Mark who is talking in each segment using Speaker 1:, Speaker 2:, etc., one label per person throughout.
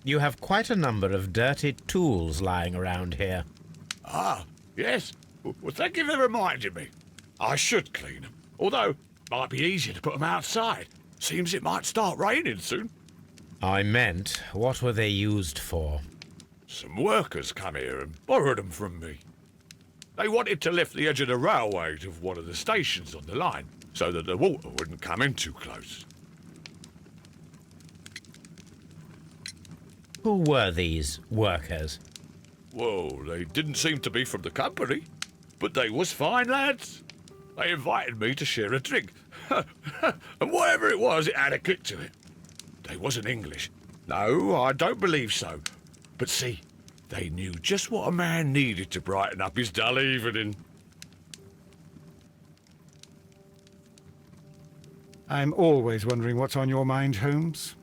Speaker 1: You have quite a number of dirty tools lying around here.
Speaker 2: Ah, yes. Well, thank you for reminding me. I should clean them. Although, it might be easier to put them outside. Seems it might start raining soon.
Speaker 1: I meant, what were they used for?
Speaker 2: Some workers come here and borrowed them from me. They wanted to lift the edge of the railway to one of the stations on the line, so that the water wouldn't come in too close.
Speaker 1: Who were these workers?
Speaker 2: Well, they didn't seem to be from the company, but they was fine lads. They invited me to share a drink, and whatever it was, it had a kick to it. They wasn't English. No, I don't believe so. But see, they knew just what a man needed to brighten up his dull evening.
Speaker 3: I'm always wondering what's on your mind, Holmes.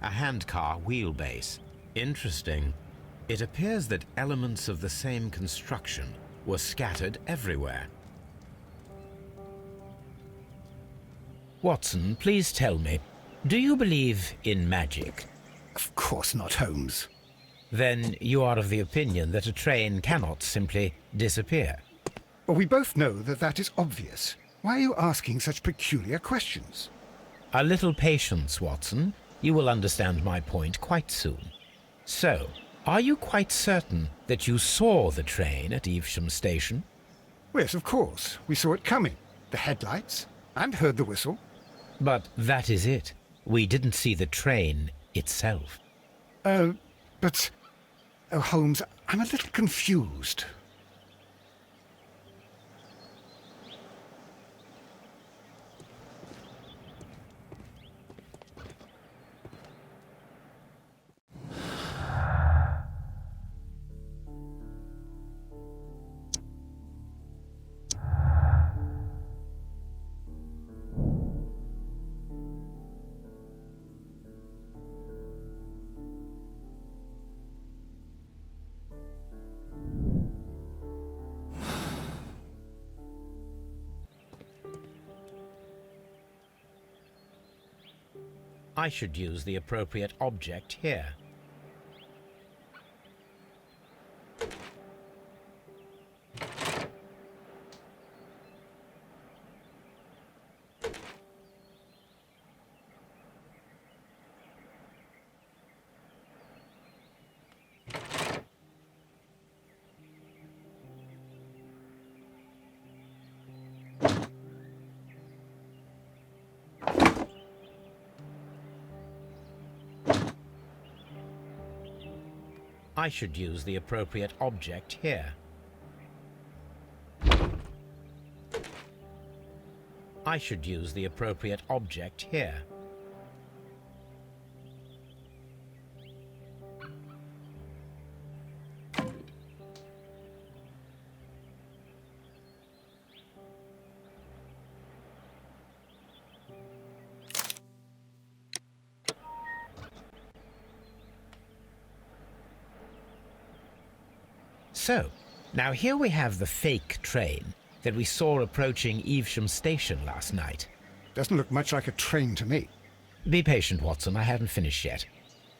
Speaker 1: A handcar wheelbase. Interesting. It appears that elements of the same construction were scattered everywhere. Watson, please tell me, do you believe in magic?
Speaker 3: Of course not, Holmes.
Speaker 1: Then you are of the opinion that a train cannot simply disappear.
Speaker 3: Well, we both know that that is obvious. Why are you asking such peculiar questions?
Speaker 1: A little patience, Watson. You will understand my point quite soon. So, are you quite certain that you saw the train at Evesham Station?
Speaker 3: Yes, of course. We saw it coming. The headlights. And heard the whistle.
Speaker 1: But that is it. We didn't see the train itself.
Speaker 3: But... Oh, Holmes, I'm a little confused.
Speaker 1: I should use the appropriate object here. I should use the appropriate object here. I should use the appropriate object here. So, now here we have the fake train that we saw approaching Evesham Station last night.
Speaker 3: Doesn't look much like a train to me.
Speaker 1: Be patient, Watson, I haven't finished yet.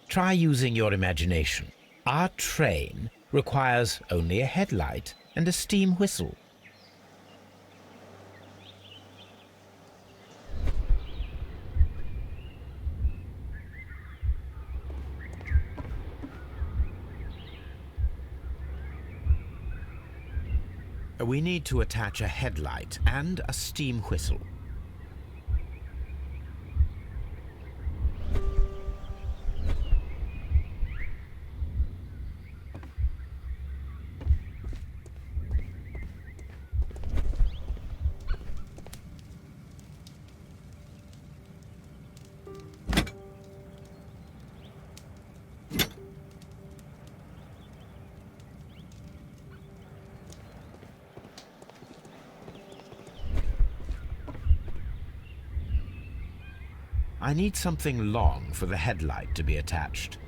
Speaker 1: Try using your imagination. Our train requires only a headlight and a steam whistle. We need to attach a headlight and a steam whistle. I need something long for the headlight to be attached.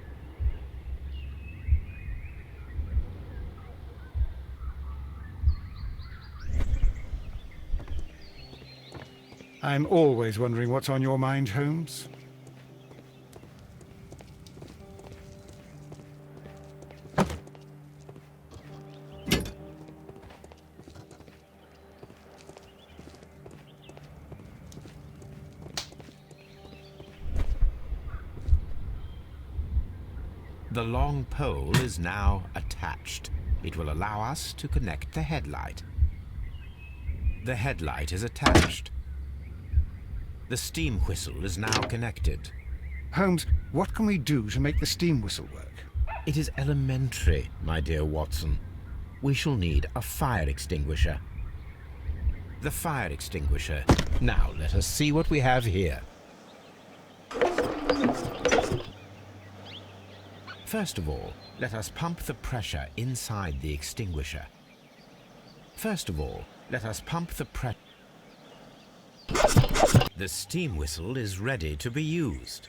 Speaker 3: I'm always wondering what's on your mind, Holmes.
Speaker 1: The long pole is now attached. It will allow us to connect the headlight. The headlight is attached. The steam whistle is now connected.
Speaker 3: Holmes, what can we do to make the steam whistle work?
Speaker 1: It is elementary, my dear Watson. We shall need a fire extinguisher. The fire extinguisher. Now let us see what we have here. First of all, let us pump the pressure inside the extinguisher. First of all, let us pump the pressure. The steam whistle is ready to be used.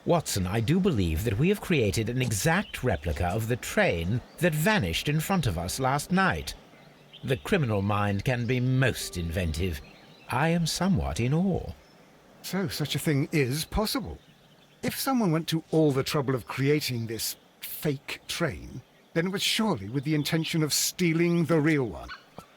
Speaker 1: Watson, I do believe that we have created an exact replica of the train that vanished in front of us last night. The criminal mind can be most inventive. I am somewhat in awe.
Speaker 3: So such a thing is possible. If someone went to all the trouble of creating this fake train, then it was surely with the intention of stealing the real one.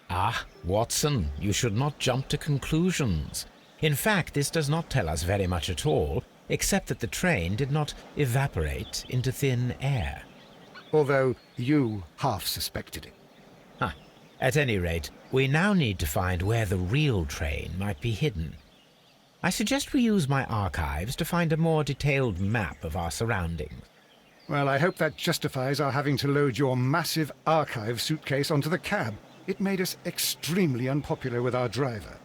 Speaker 1: Ah, Watson, you should not jump to conclusions. In fact, this does not tell us very much at all, except that the train did not evaporate into thin air.
Speaker 3: Although you half suspected it.
Speaker 1: At any rate, we now need to find where the real train might be hidden. I suggest we use my archives to find a more detailed map of our surroundings.
Speaker 3: Well, I hope that justifies our having to load your massive archive suitcase onto the cab. It made us extremely unpopular with our driver.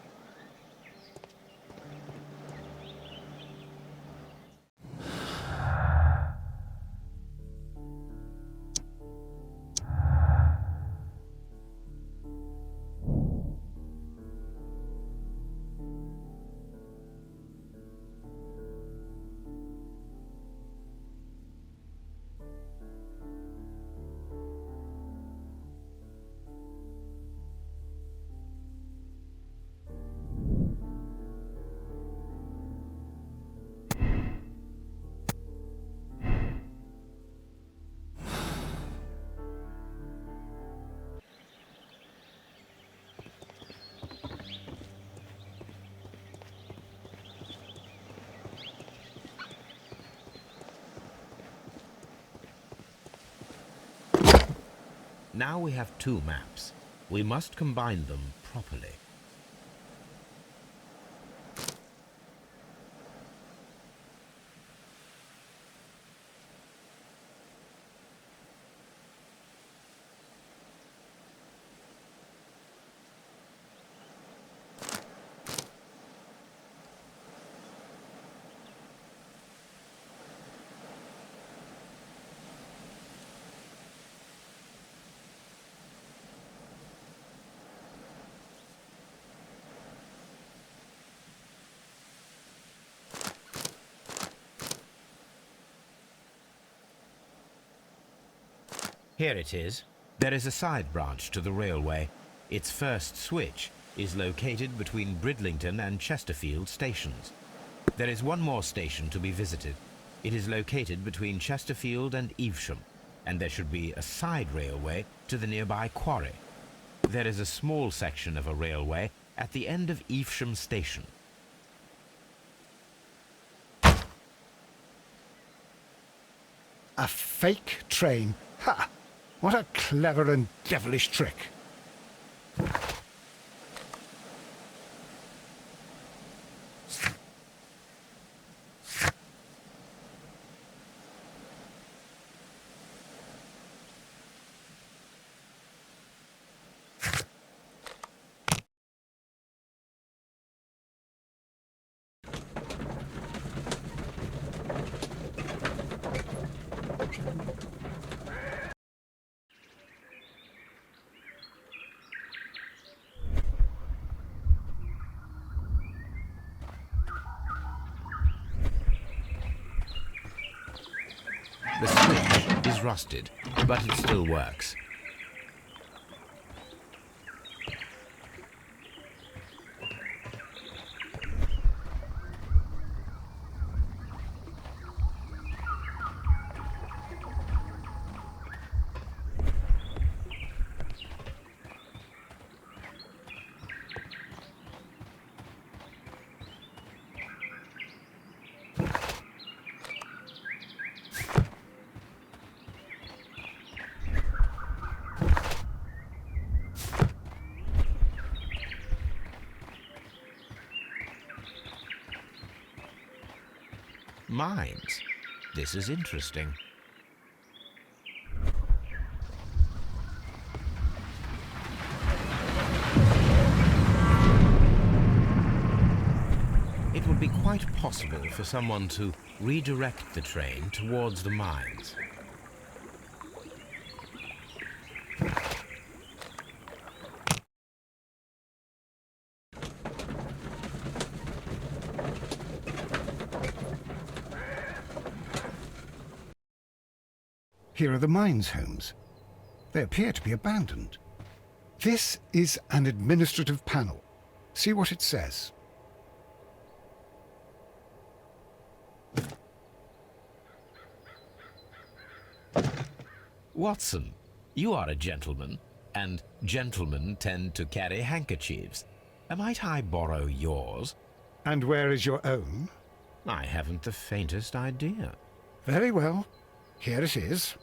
Speaker 1: Now we have two maps. We must combine them properly. Here it is. There is a side branch to the railway. Its first switch is located between Bridlington and Chesterfield stations. There is one more station to be visited. It is located between Chesterfield and Evesham, and there should be a side railway to the nearby quarry. There is a small section of a railway at the end of Evesham station.
Speaker 3: A fake train. Ha! What a clever and devilish trick.
Speaker 1: The switch is rusted, but it still works. Mines. This is interesting. It would be quite possible for someone to redirect the train towards the mines.
Speaker 3: Here are the mines homes. They appear to be abandoned. This is an administrative panel. See what it says.
Speaker 1: Watson, you are a gentleman, and gentlemen tend to carry handkerchiefs. Might I borrow yours?
Speaker 3: And where is your own?
Speaker 1: I haven't the faintest idea.
Speaker 3: Very well. Here it is.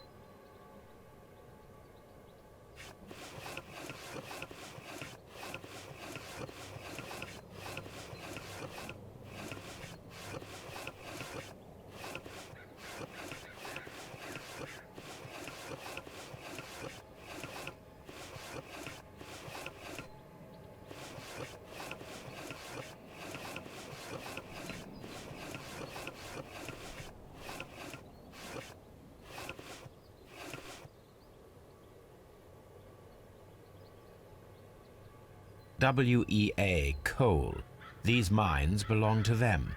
Speaker 1: WEA Coal. These mines belong to them.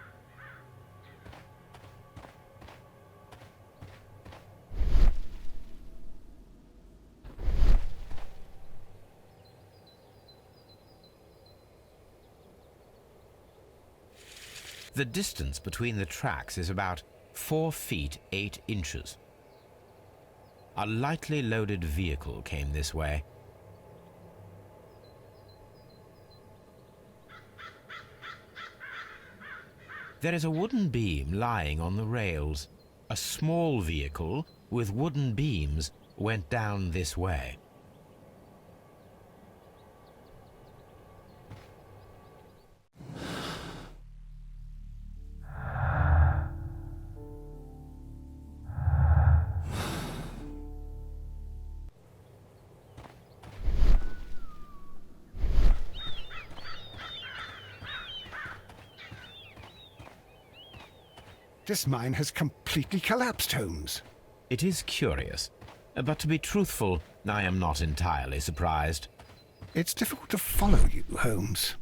Speaker 1: The distance between the tracks is about 4 feet 8 inches. A lightly loaded vehicle came this way. There is a wooden beam lying on the rails. A small vehicle with wooden beams went down this way.
Speaker 3: This mine has completely collapsed, Holmes.
Speaker 1: It is curious, but to be truthful, I am not entirely surprised.
Speaker 3: It's difficult to follow you, Holmes.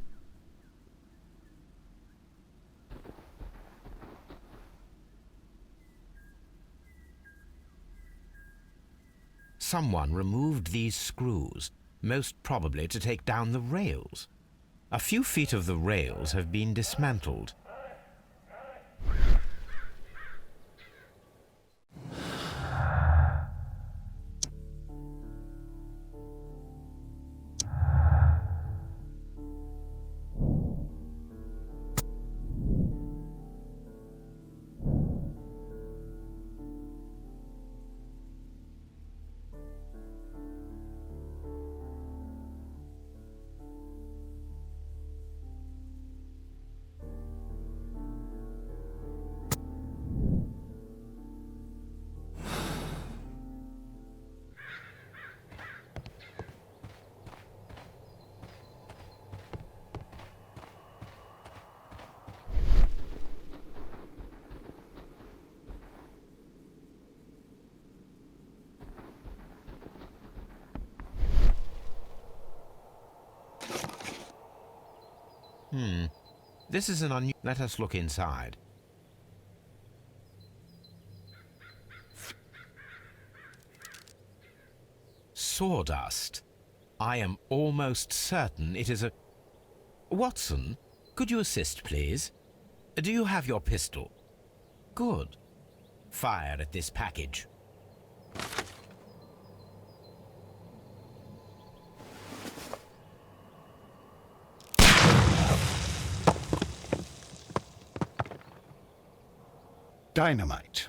Speaker 1: Someone removed these screws, most probably to take down the rails. A few feet of the rails have been dismantled. This is an unusual... Let us look inside. Sawdust. I am almost certain it is a... Watson, could you assist, please? Do you have your pistol? Good. Fire at this package.
Speaker 3: Dynamite.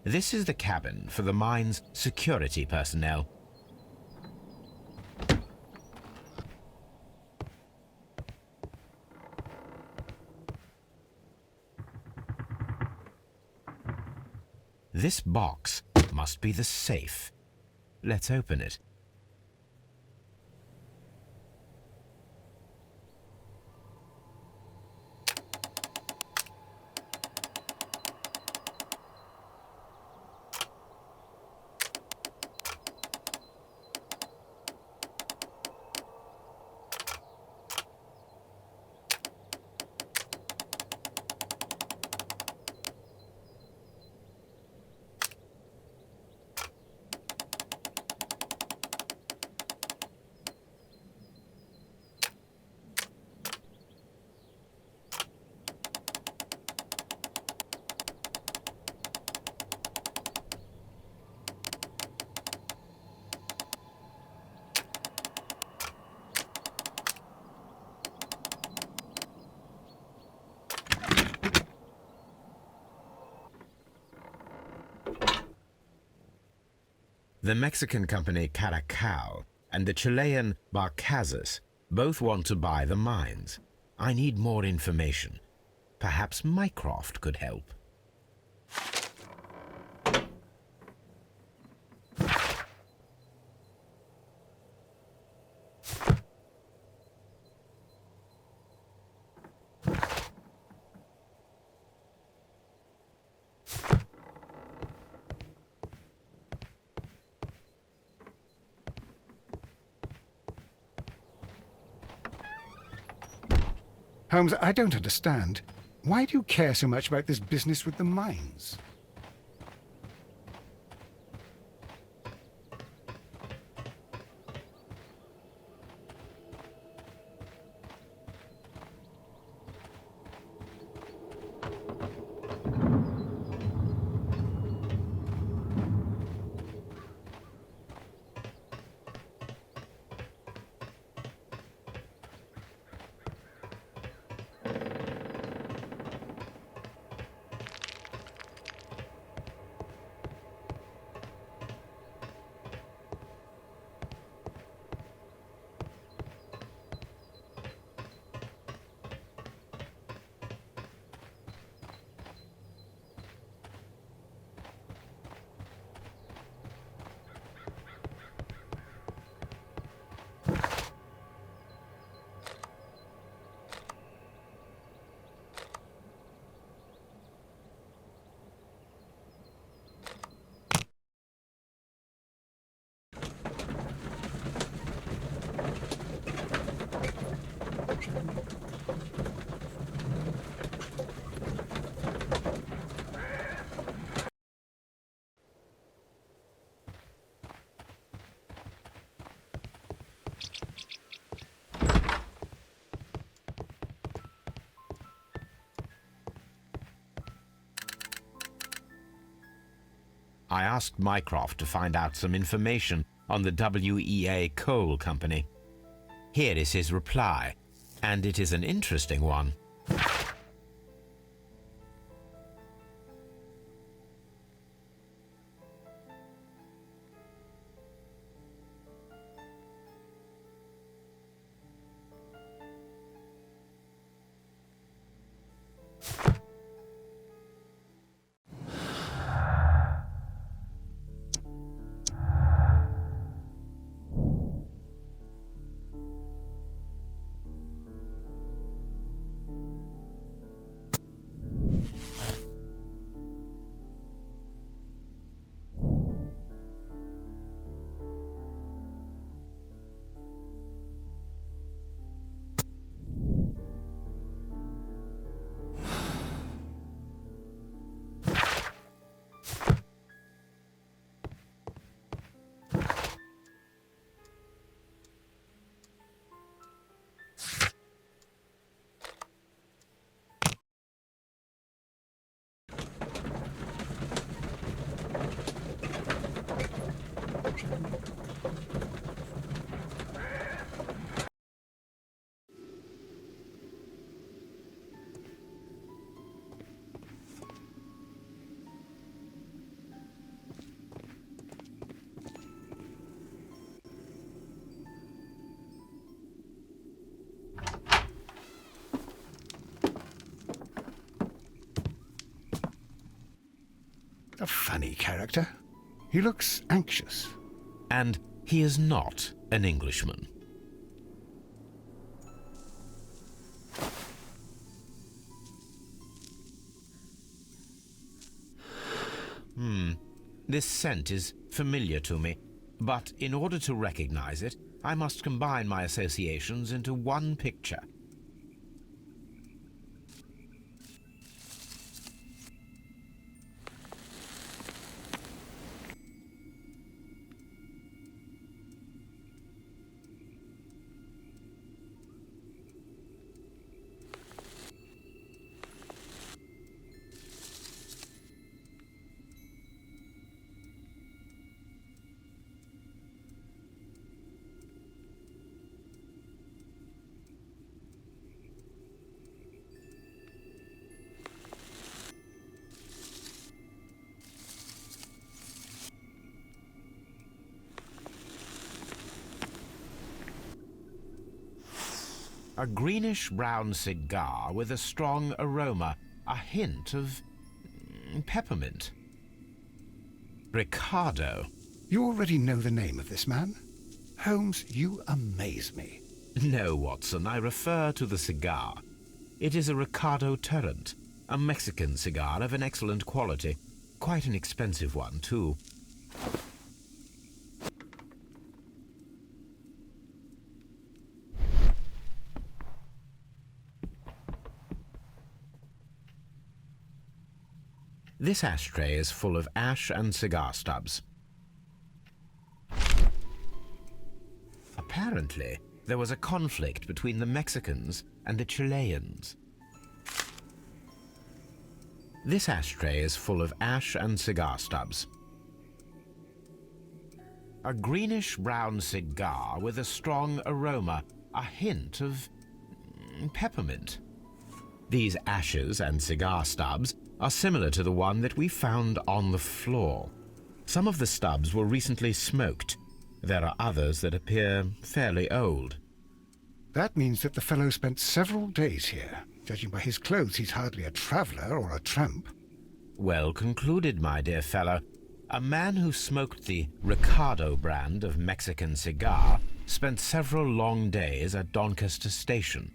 Speaker 1: This is the cabin for the mine's security personnel. This box must be the safe. Let's open it. The Mexican company Caracal and the Chilean Barcazas both want to buy the mines. I need more information. Perhaps Mycroft could help.
Speaker 3: Holmes, I don't understand. Why do you care so much about this business with the mines?
Speaker 1: I asked Mycroft to find out some information on the WEA Coal Company. Here is his reply, and it is an interesting one.
Speaker 3: A funny character. He looks anxious.
Speaker 1: And he is not an Englishman. This scent is familiar to me, but in order to recognize it, I must combine my associations into one picture. A greenish-brown cigar with a strong aroma, a hint of peppermint. Ricardo.
Speaker 3: You already know the name of this man? Holmes, you amaze me.
Speaker 1: No, Watson, I refer to the cigar. It is a Ricardo Turrent, a Mexican cigar of an excellent quality. Quite an expensive one, too. This ashtray is full of ash and cigar stubs. Apparently, there was a conflict between the Mexicans and the Chileans. This ashtray is full of ash and cigar stubs. A greenish-brown cigar with a strong aroma, a hint of peppermint. These ashes and cigar stubs are similar to the one that we found on the floor. Some of the stubs were recently smoked. There are others that appear fairly old.
Speaker 3: That means that the fellow spent several days here. Judging by his clothes, he's hardly a traveller or a tramp.
Speaker 1: Well concluded, my dear fellow. A man who smoked the Ricardo brand of Mexican cigar spent several long days at Doncaster Station.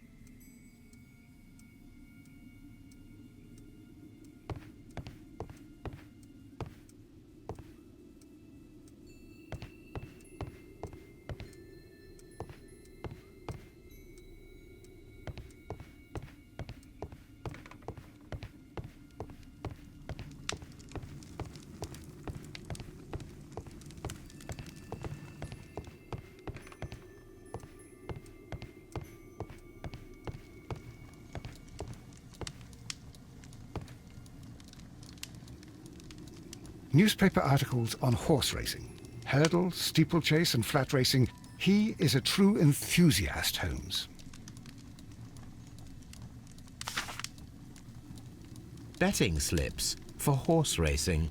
Speaker 3: Newspaper articles on horse racing, hurdle, steeplechase and flat racing. He is a true enthusiast, Holmes.
Speaker 1: Betting slips for horse racing.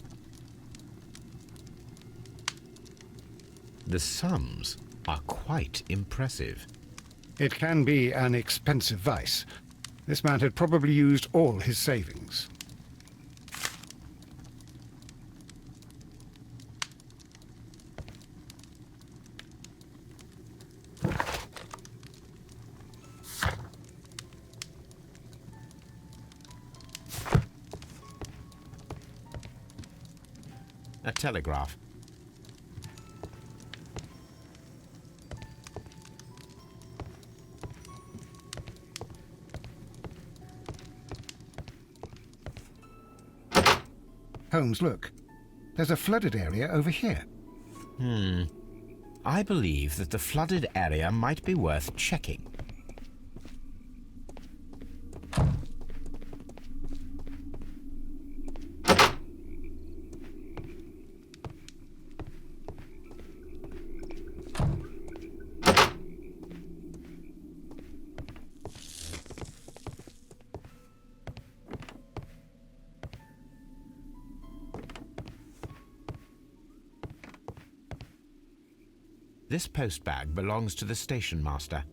Speaker 1: The sums are quite impressive.
Speaker 3: It can be an expensive vice. This man had probably used all his savings.
Speaker 1: A telegraph.
Speaker 3: Holmes, look. There's a flooded area over here.
Speaker 1: I believe that the flooded area might be worth checking. This postbag belongs to the station master.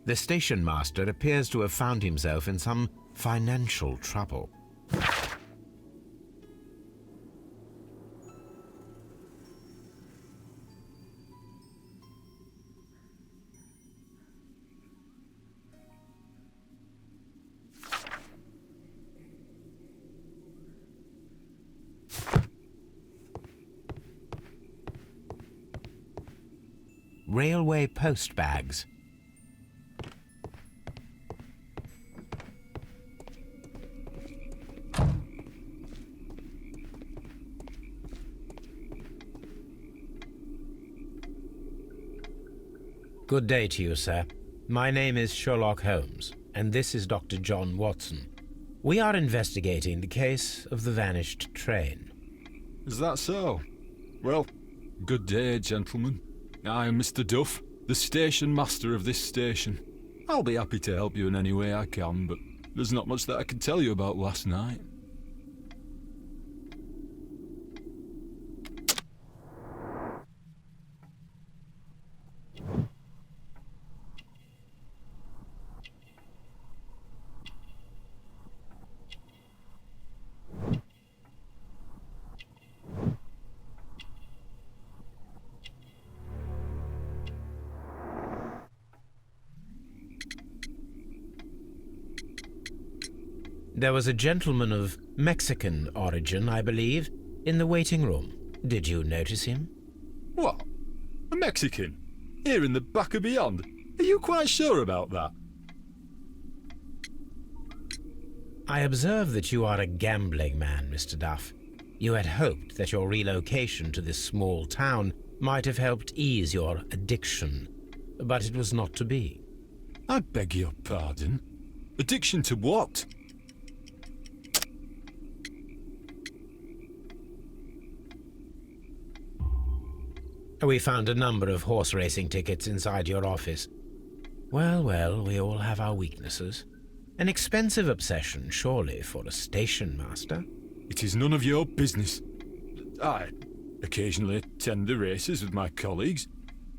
Speaker 1: The station master appears to have found himself in some financial trouble. Railway post bags. Good day to you, sir. My name is Sherlock Holmes, and this is Dr. John Watson. We are investigating the case of the vanished train.
Speaker 4: Is that so? Well, good day, gentlemen. I am Mr. Duff, the station master of this station. I'll be happy to help you in any way I can, but there's not much that I can tell you about last night.
Speaker 1: There was a gentleman of Mexican origin, I believe, in the waiting room. Did you notice him?
Speaker 4: What? A Mexican? Here in the back of beyond? Are you quite sure about that?
Speaker 1: I observe that you are a gambling man, Mr. Duff. You had hoped that your relocation to this small town might have helped ease your addiction, but it was not to be.
Speaker 4: I beg your pardon? Addiction to what?
Speaker 1: We found a number of horse racing tickets inside your office. Well, well, we all have our weaknesses. An expensive obsession, surely, for a station master.
Speaker 4: It is none of your business. I occasionally attend the races with my colleagues.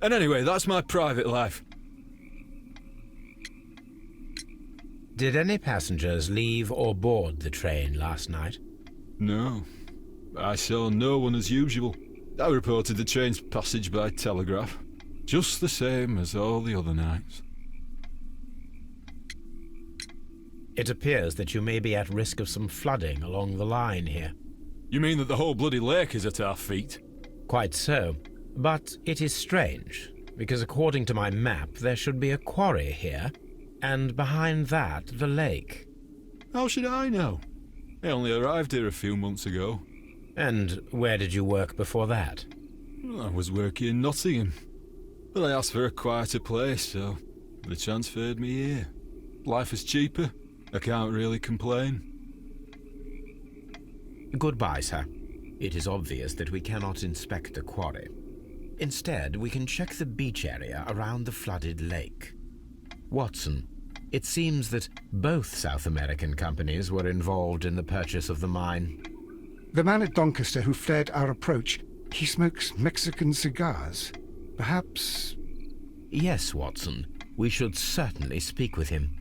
Speaker 4: And anyway, that's my private life.
Speaker 1: Did any passengers leave or board the train last night?
Speaker 4: No. I saw no one as usual. I reported the train's passage by telegraph. Just the same as all the other nights.
Speaker 1: It appears that you may be at risk of some flooding along the line here.
Speaker 4: You mean that the whole bloody lake is at our feet?
Speaker 1: Quite so. But it is strange, because according to my map, there should be a quarry here, and behind that, the lake.
Speaker 4: How should I know? I only arrived here a few months ago.
Speaker 1: And where did you work before that?
Speaker 4: I was working in Nottingham. But I asked for a quieter place, so they transferred me here. Life is cheaper. I can't really complain.
Speaker 1: Goodbye, sir. It is obvious that we cannot inspect the quarry. Instead, we can check the beach area around the flooded lake. Watson, it seems that both South American companies were involved in the purchase of the mine.
Speaker 3: The man at Doncaster who flared our approach, he smokes Mexican cigars. Perhaps...
Speaker 1: Yes, Watson. We should certainly speak with him.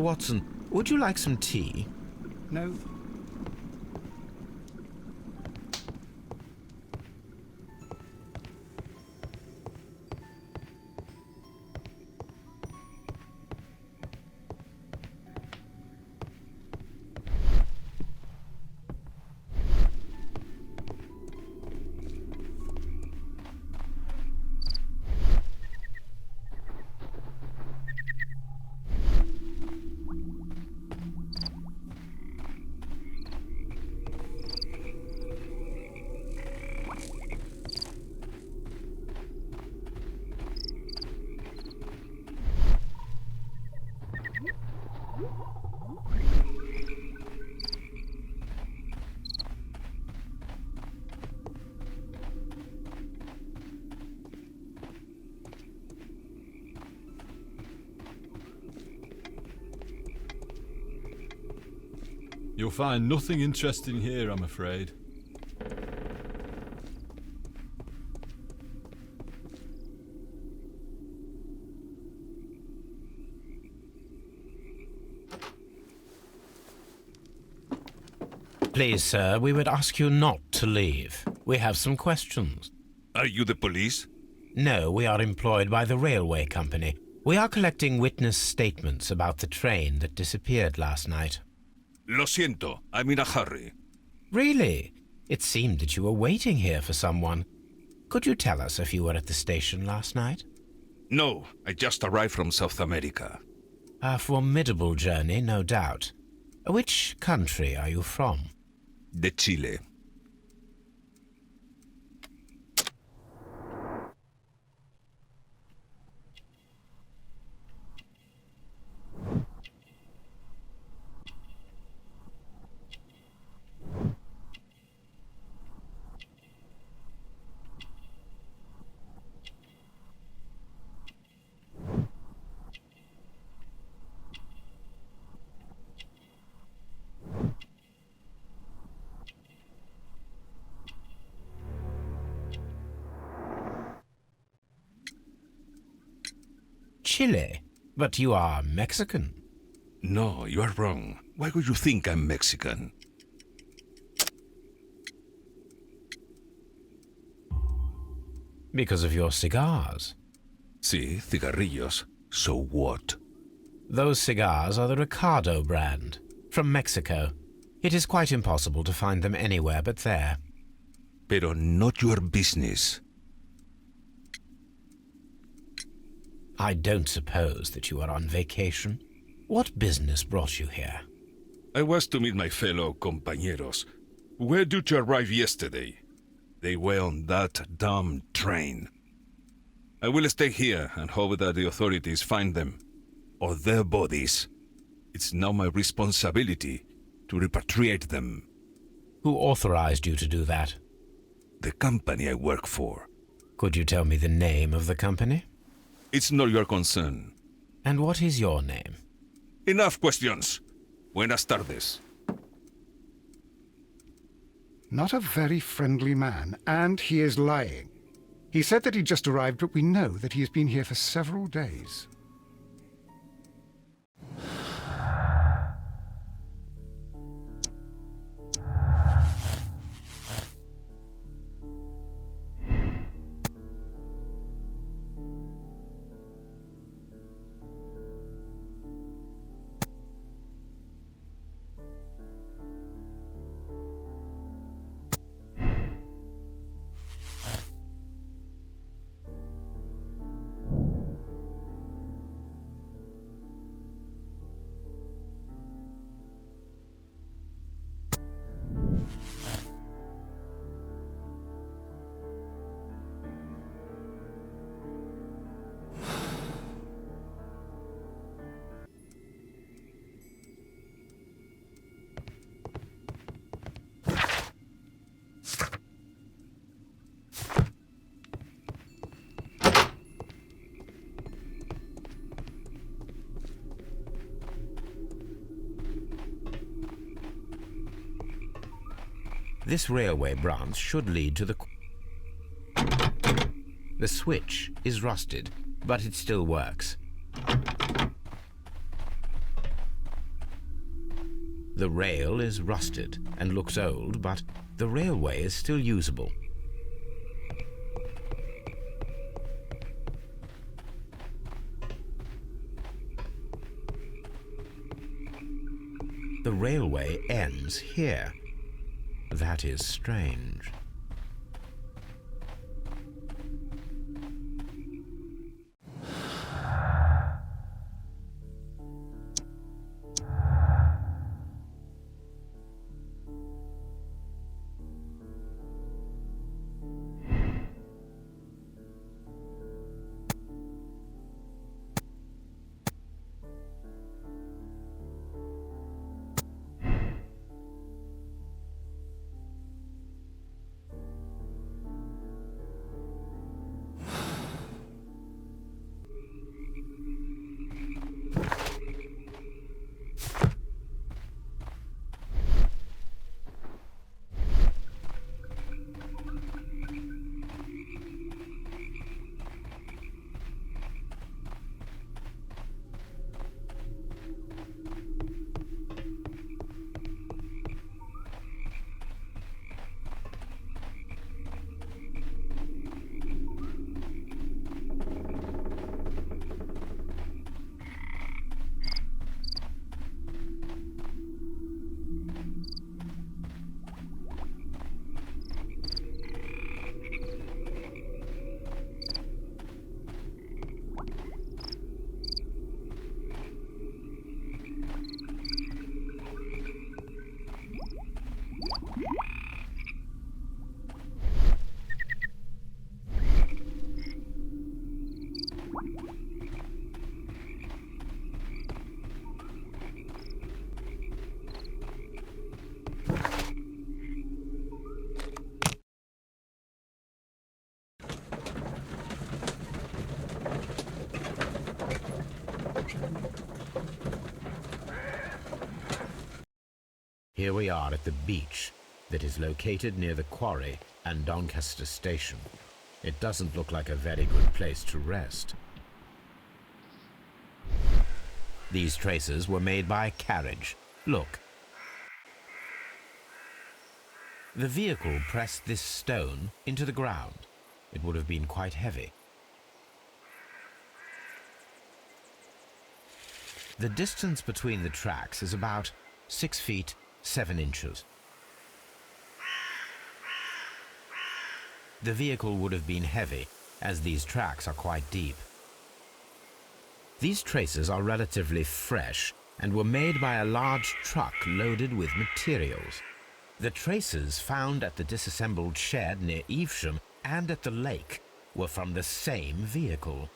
Speaker 1: Watson, would you like some tea?
Speaker 3: no.
Speaker 4: You'll find nothing interesting here, I'm afraid.
Speaker 1: Please, sir, we would ask you not to leave. We have some questions.
Speaker 2: Are you the police?
Speaker 1: No, we are employed by the railway company. We are collecting witness statements about the train that disappeared last night.
Speaker 5: Lo siento, I'm in a hurry.
Speaker 1: Really? It seemed that you were waiting here for someone. Could you tell us if you were at the station last night?
Speaker 5: No, I just arrived from South America.
Speaker 1: A formidable journey, no doubt. Which country are you from?
Speaker 5: De Chile.
Speaker 1: Chile? But you are Mexican.
Speaker 5: No, you are wrong. Why would you think I'm Mexican?
Speaker 1: Because of your cigars.
Speaker 5: Sí, cigarrillos. So what?
Speaker 1: Those cigars are the Ricardo brand, from Mexico. It is quite impossible to find them anywhere but there.
Speaker 5: Pero not your business.
Speaker 1: I don't suppose that you are on vacation. What business brought you here?
Speaker 5: I was to meet my fellow compañeros, who were due to arrive yesterday. They were on that damn train. I will stay here and hope that the authorities find them, or their bodies. It's now my responsibility to repatriate them.
Speaker 1: Who authorized you to do that?
Speaker 5: The company I work for.
Speaker 1: Could you tell me the name of the company?
Speaker 5: It's not your concern.
Speaker 1: And what is your name?
Speaker 5: Enough questions. Buenas tardes.
Speaker 3: Not a very friendly man, and he is lying. He said that he just arrived, but we know that he has been here for several days.
Speaker 1: This railway branch should lead to the... The switch is rusted, but it still works. The rail is rusted and looks old, but the railway is still usable. The railway ends here. That is strange. Here we are at the beach that is located near the quarry and Doncaster station. It doesn't look like a very good place to rest. These traces were made by a carriage. Look. The vehicle pressed this stone into the ground. It would have been quite heavy. The distance between the tracks is about 6 feet 7 inches. The vehicle would have been heavy, as these tracks are quite deep. These traces are relatively fresh and were made by a large truck loaded with materials. The traces found at the disassembled shed near Evesham and at the lake were from the same vehicle.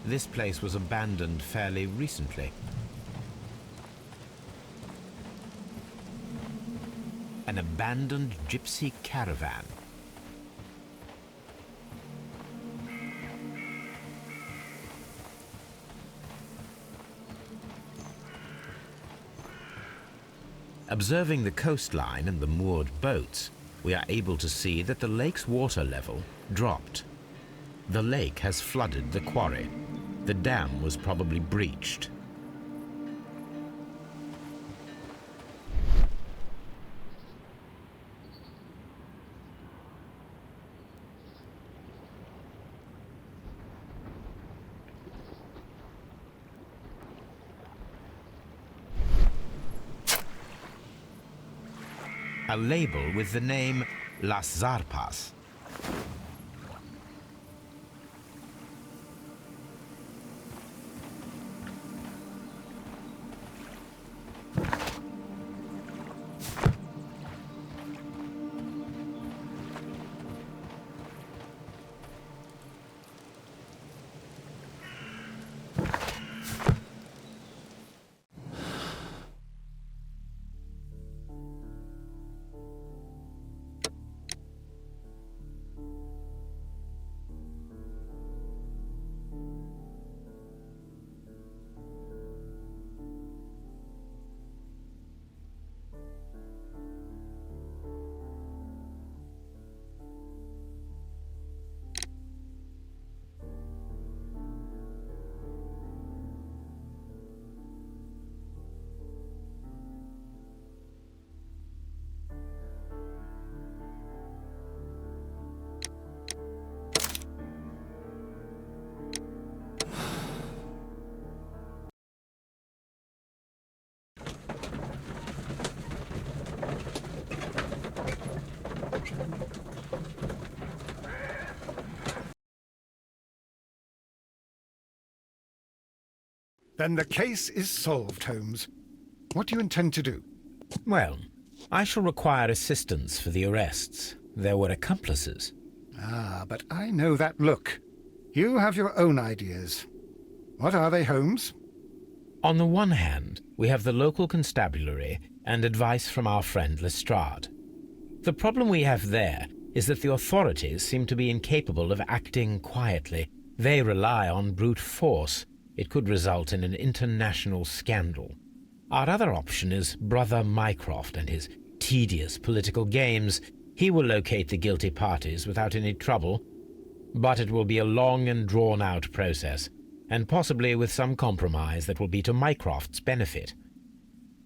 Speaker 1: This place was abandoned fairly recently. An abandoned gypsy caravan. Observing the coastline and the moored boats, we are able to see that the lake's water level dropped. The lake has flooded the quarry. The dam was probably breached. A label with the name Las Zarpas.
Speaker 3: Then the case is solved, Holmes. What do you intend to do?
Speaker 1: Well, I shall require assistance for the arrests. There were accomplices.
Speaker 3: Ah, but I know that look. You have your own ideas. What are they, Holmes?
Speaker 1: On the one hand, we have the local constabulary and advice from our friend Lestrade. The problem we have there is that the authorities seem to be incapable of acting quietly. They rely on brute force. It could result in an international scandal. Our other option is Brother Mycroft and his tedious political games. He will locate the guilty parties without any trouble, but it will be a long and drawn-out process. and possibly with some compromise that will be to Mycroft's benefit.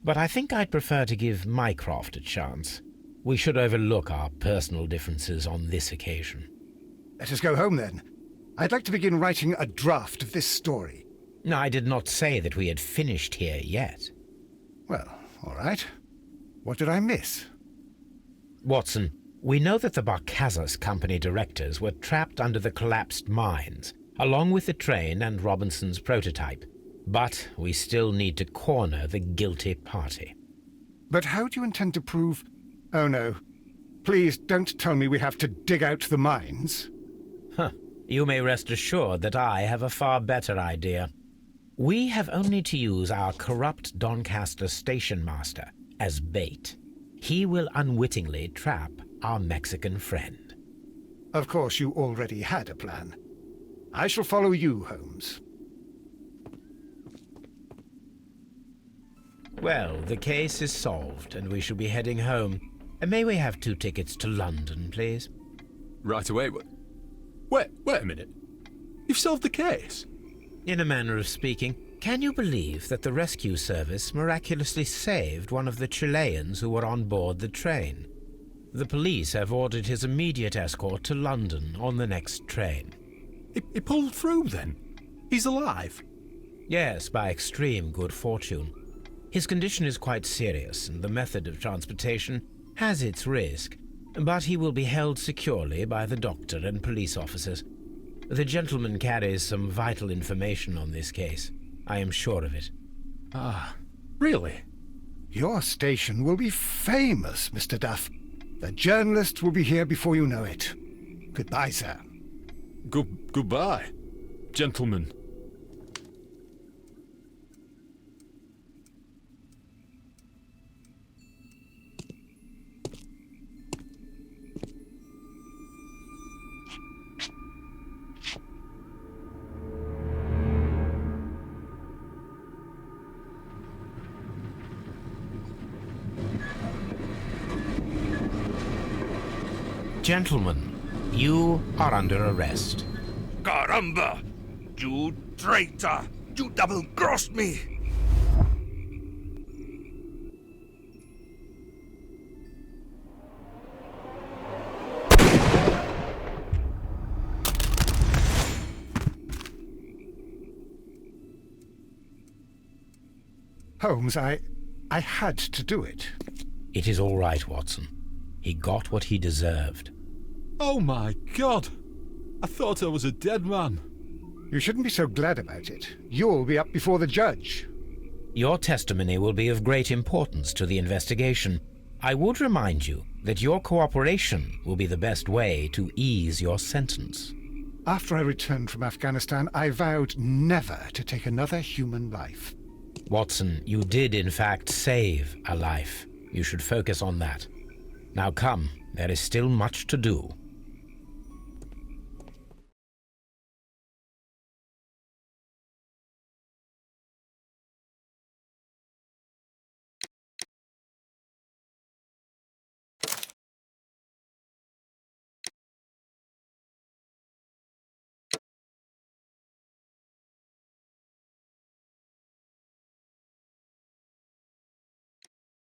Speaker 1: But I think I'd prefer to give Mycroft a chance. We should overlook our personal differences on this occasion.
Speaker 3: Let us go home then. I'd like to begin writing a draft of this story.
Speaker 1: I did not say that we had finished here yet.
Speaker 3: Well, all right. What did I miss?
Speaker 1: Watson, we know that the Barcazas Company directors were trapped under the collapsed mines, along with the train and Robinson's prototype. But we still need to corner the guilty party.
Speaker 3: But how do you intend to prove... Oh no. Please don't tell me we have to dig out the mines.
Speaker 1: You may rest assured that I have a far better idea. We have only to use our corrupt Doncaster station master as bait. He will unwittingly trap our Mexican friend.
Speaker 3: Of course, you already had a plan. I shall follow you, Holmes.
Speaker 1: Well, the case is solved, and we shall be heading home. May we have 2 tickets to London, please?
Speaker 4: Right away. Wait a minute. You've solved the case?
Speaker 1: In a manner of speaking, can you believe that the rescue service miraculously saved one of the Chileans who were on board the train? The police have ordered his immediate escort to London on the next train.
Speaker 4: He pulled through then? He's alive?
Speaker 1: Yes, by extreme good fortune. His condition is quite serious, and the method of transportation has its risk, but he will be held securely by the doctor and police officers. The gentleman carries some vital information on this case. I am sure of it.
Speaker 4: Ah, really?
Speaker 3: Your station will be famous, Mr. Duff. The journalists will be here before you know it. Goodbye, sir.
Speaker 4: Goodbye, gentlemen.
Speaker 1: Gentlemen, you are under arrest.
Speaker 5: Caramba! You traitor! You double-crossed me!
Speaker 3: Holmes, I had to do it.
Speaker 1: It is all right, Watson. He got what he deserved.
Speaker 4: Oh my God! I thought I was a dead man.
Speaker 3: You shouldn't be so glad about it. You'll be up before the judge.
Speaker 1: Your testimony will be of great importance to the investigation. I would remind you that your cooperation will be the best way to ease your sentence.
Speaker 3: After I returned from Afghanistan, I vowed never to take another human life.
Speaker 1: Watson, you did in fact save a life. You should focus on that. Now come, there is still much to do.